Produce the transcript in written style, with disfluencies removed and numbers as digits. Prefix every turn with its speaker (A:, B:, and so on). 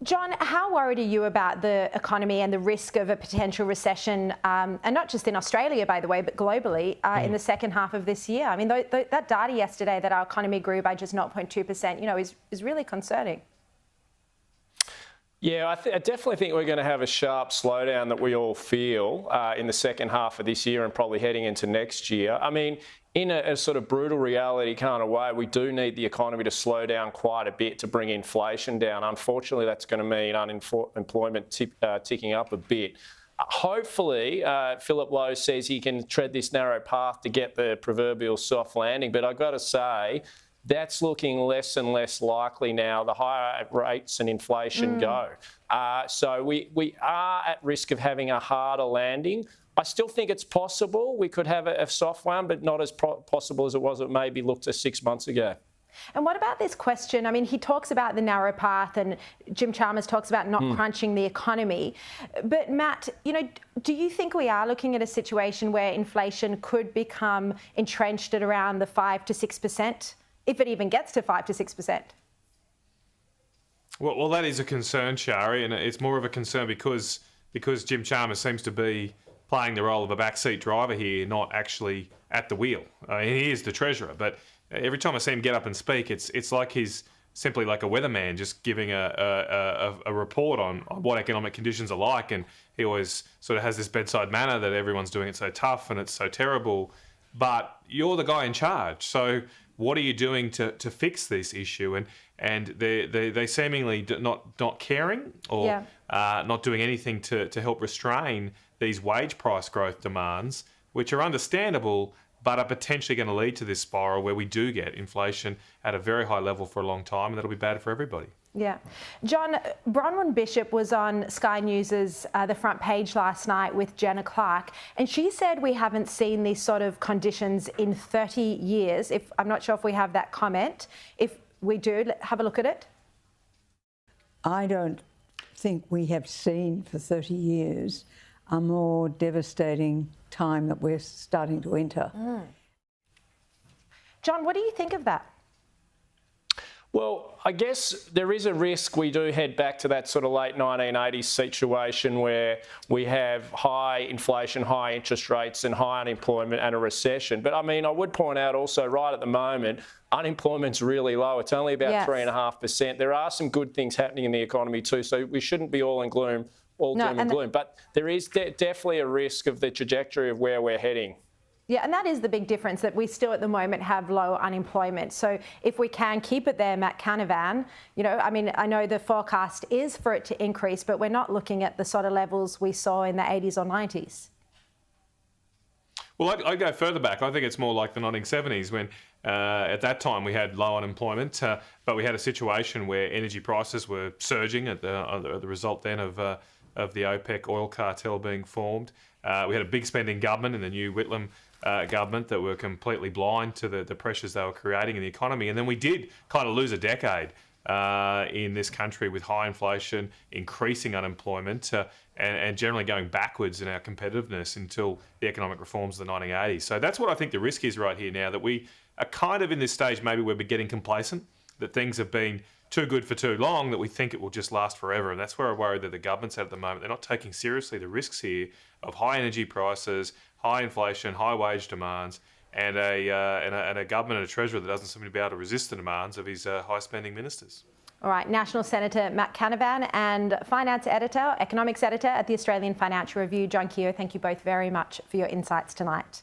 A: John, how worried are you about the economy and the risk of a potential recession, and not just in Australia, by the way, but globally in the second half of this year? I mean, that data yesterday that our economy grew by just 0.2%, is really concerning.
B: Yeah, I definitely think we're going to have a sharp slowdown that we all feel in the second half of this year and probably heading into next year. I mean, in a sort of brutal reality kind of way, we do need the economy to slow down quite a bit to bring inflation down. Unfortunately, that's going to mean unemployment ticking up a bit. Hopefully, Philip Lowe says he can tread this narrow path to get the proverbial soft landing. But I've got to say, that's looking less and less likely now, the higher rates and inflation go. So we are at risk of having a harder landing. I still think it's possible. We could have a soft one, but not as possible as it was, it maybe looked 6 months ago.
A: And what about this question? I mean, he talks about the narrow path and Jim Chalmers talks about not crunching the economy. But Matt, do you think we are looking at a situation where inflation could become entrenched at around the 5 to 6%, if it even gets to 5 to 6%?
C: Well, that is a concern, Sharri, and it's more of a concern because Jim Chalmers seems to be playing the role of a backseat driver here, not actually at the wheel. He is the treasurer, but every time I see him get up and speak, it's like he's simply like a weatherman, just giving a report on what economic conditions are like, and he always sort of has this bedside manner that everyone's doing it so tough and it's so terrible, but you're the guy in charge. So what are you doing to fix this issue? And they seemingly not caring or not doing anything to help restrain these wage price growth demands, which are understandable, but are potentially going to lead to this spiral where we do get inflation at a very high level for a long time, and that'll be bad for everybody.
A: Yeah. John, Bronwyn Bishop was on Sky News's The Front Page last night with Jenna Clark, and she said we haven't seen these sort of conditions in 30 years. I'm not sure if we have that comment. If we do, have a look at it.
D: I don't think we have seen for 30 years a more devastating time that we're starting to enter.
A: John, what do you think of that?
B: Well, I guess there is a risk we do head back to that sort of late 1980s situation where we have high inflation, high interest rates and high unemployment and a recession. But I mean, I would point out also right at the moment, unemployment's really low. It's only about 3.5%. There are some good things happening in the economy too, so we shouldn't be all in gloom, doom and gloom. But there is definitely a risk of the trajectory of where we're heading.
A: Yeah, and that is the big difference, that we still at the moment have low unemployment. So if we can keep it there, Matt Canavan, I mean, I know the forecast is for it to increase, but we're not looking at the sort of levels we saw in the 80s or 90s.
C: Well, I'd go further back. I think it's more like the 1970s when at that time we had low unemployment, but we had a situation where energy prices were surging at the result then of the OPEC oil cartel being formed. We had a big spending government in the new Whitlam government that were completely blind to the pressures they were creating in the economy. And then we did kind of lose a decade in this country with high inflation, increasing unemployment, and generally going backwards in our competitiveness until the economic reforms of the 1980s. So that's what I think the risk is right here now, that we are kind of in this stage maybe where we're getting complacent, that things have been too good for too long, that we think it will just last forever. And that's where I worry that the government's at the moment. They're not taking seriously the risks here of high energy prices, high inflation, high wage demands, and a government and a treasurer that doesn't seem to be able to resist the demands of his high-spending ministers.
A: All right, National Senator Matt Canavan and Finance Editor, Economics Editor at the Australian Financial Review, John Keogh, thank you both very much for your insights tonight.